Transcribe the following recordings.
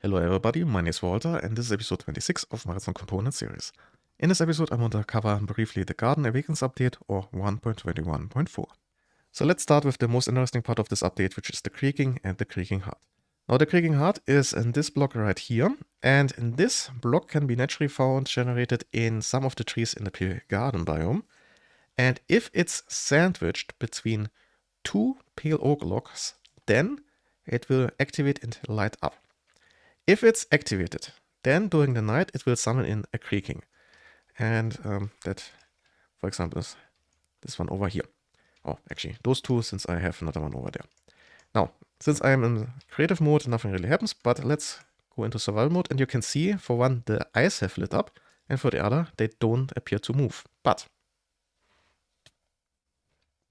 Hello everybody, my name is Walter and this is episode 26 of my Redstone Components Series. In this episode I want to cover briefly the Garden Awakens update or 1.21.4. So let's start with the most interesting part of this update, which is the Creaking and the Creaking Heart. Now the Creaking Heart is in this block right here, and this block can be naturally found generated in some of the trees in the pale garden biome. And if it's sandwiched between two pale oak logs, then it will activate and light up. If it's activated, then during the night it will summon in a creaking. And that, for example, is this one over here. Oh, actually, those two, since I have another one over there. Now, since I am in creative mode, nothing really happens, but let's go into survival mode, and you can see, for one, the eyes have lit up, and for the other, they don't appear to move. But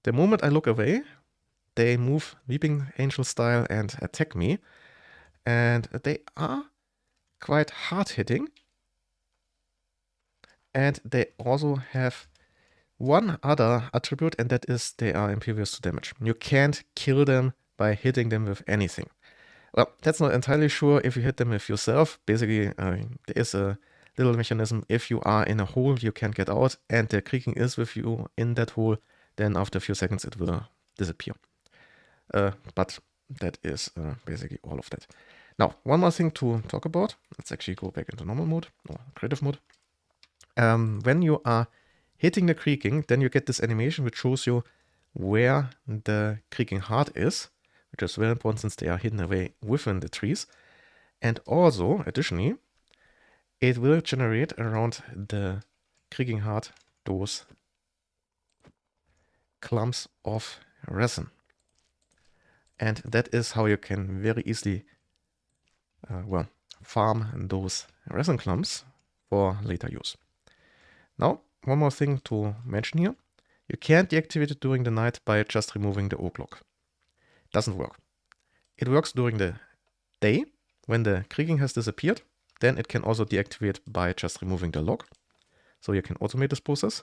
the moment I look away, they move Weeping Angel style and attack me, and they are quite hard hitting. And they also have one other attribute, and that is they are impervious to damage. You can't kill them by hitting them with anything. Well, that's not entirely sure if you hit them with yourself. Basically, there is a little mechanism. If you are in a hole, you can't get out, and the creaking is with you in that hole, then after a few seconds it will disappear. But that is basically all of that. Now, one more thing to talk about. Let's actually go back into normal mode, or creative mode. When you are hitting the creaking, then you get this animation which shows you where the creaking heart is, which is very important since they are hidden away within the trees. And also, additionally, it will generate around the creaking heart those clumps of resin. And that is how you can very easily farm those resin clumps for later use. Now, one more thing to mention here. You can't deactivate it during the night by just removing the oak log. Doesn't work. It works during the day, when the creaking has disappeared. Then it can also deactivate by just removing the log. So you can automate this process.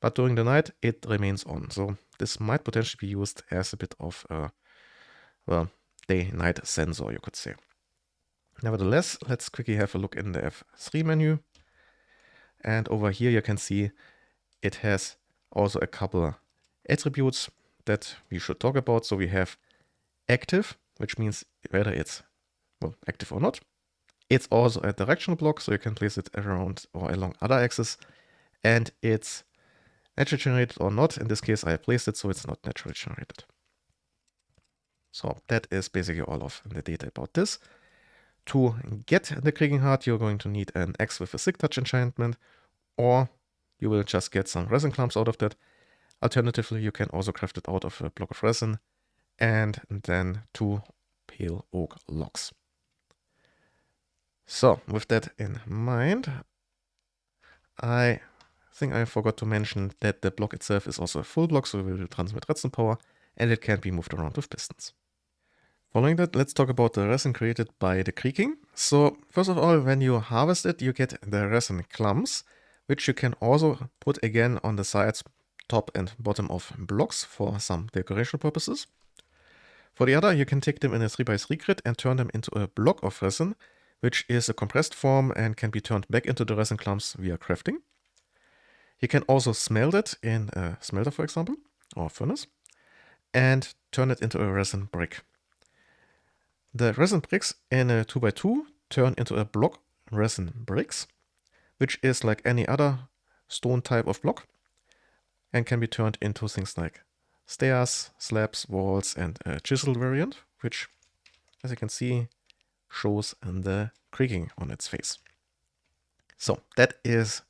But during the night, it remains on. So this might potentially be used as a bit of a, day-night sensor, you could say. Nevertheless, let's quickly have a look in the F3 menu. And over here you can see it has also a couple attributes that we should talk about. So we have active, which means whether it's active or not. It's also a directional block, so you can place it around or along other axes. And it's naturally generated or not. In this case, I placed it so it's not naturally generated. So that is basically all of the data about this. To get the Creaking Heart, you're going to need an axe with a Sick Touch enchantment, or you will just get some resin clumps out of that. Alternatively, you can also craft it out of a block of resin and then 2 pale oak logs. So, with that in mind, I think I forgot to mention that the block itself is also a full block, so it will transmit redstone power, and it can't be moved around with pistons. Following that, let's talk about the resin created by the creaking. So first of all, when you harvest it, you get the resin clumps, which you can also put again on the sides, top and bottom of blocks for some decoration purposes. For the other, you can take them in a 3x3 grid and turn them into a block of resin, which is a compressed form and can be turned back into the resin clumps via crafting. You can also smelt it in a smelter, for example, or furnace, and turn it into a resin brick. The resin bricks in a 2x2 turn into a block resin bricks, which is like any other stone type of block and can be turned into things like stairs, slabs, walls, and a chisel variant, which, as you can see, shows the creaking on its face. So that is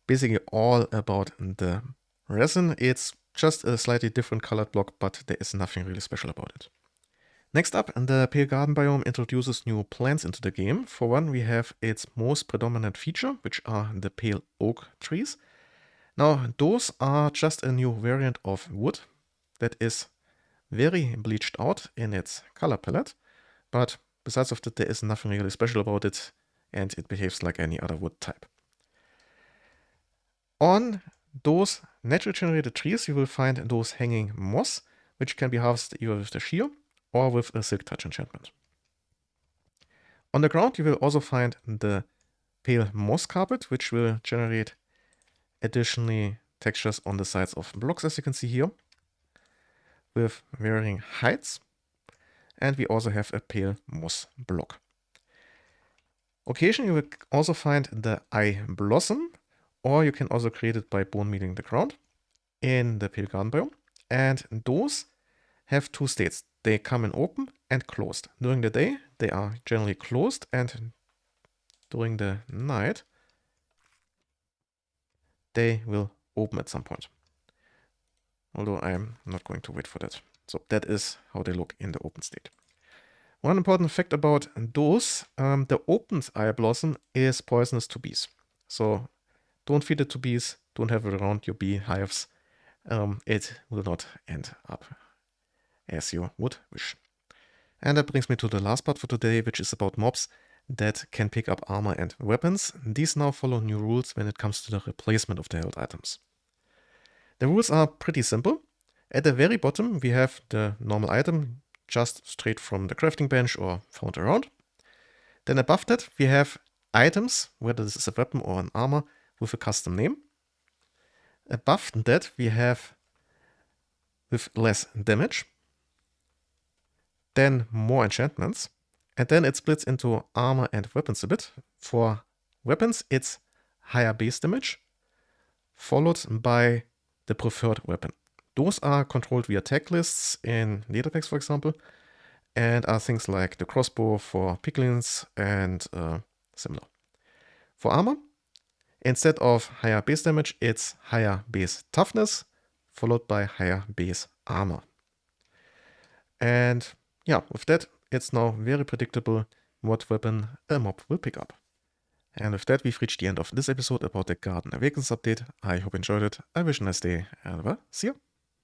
basically all about the resin. It's just a slightly different colored block, but there is nothing really special about it. Next up, the Pale Garden biome introduces new plants into the game. For one, we have its most predominant feature, which are the pale oak trees. Now, those are just a new variant of wood that is very bleached out in its color palette, but besides of that, there is nothing really special about it, and it behaves like any other wood type. On those naturally generated trees, you will find those hanging moss, which can be harvested either with the shear or with a Silk Touch enchantment. On the ground, you will also find the pale moss carpet, which will generate additionally textures on the sides of blocks, as you can see here, with varying heights. And we also have a pale moss block. Occasionally, you will also find the eye blossom, or you can also create it by bone mealing the ground in the pale garden biome. And those have two states. They come in open and closed. During the day, they are generally closed, and during the night, they will open at some point. Although I'm not going to wait for that. So that is how they look in the open state. One important fact about those, the opened eye blossom is poisonous to bees. So don't feed it to bees, don't have it around your beehives. It will not end up as you would wish. And that brings me to the last part for today, which is about mobs that can pick up armor and weapons. These now follow new rules when it comes to the replacement of the held items. The rules are pretty simple. At the very bottom, we have the normal item, just straight from the crafting bench or found around. Then above that, we have items, whether this is a weapon or an armor, with a custom name. Above that, we have with less damage. Then more enchantments. And then it splits into armor and weapons a bit. For weapons, it's higher base damage, followed by the preferred weapon. Those are controlled via tag lists in leader packs, for example, and are things like the crossbow for piglins and similar. For armor, instead of higher base damage, it's higher base toughness, followed by higher base armor. And yeah, with that, it's now very predictable what weapon a mob will pick up. And with that, we've reached the end of this episode about the Garden Awakens update. I hope you enjoyed it. I wish you a nice day, and well, see you.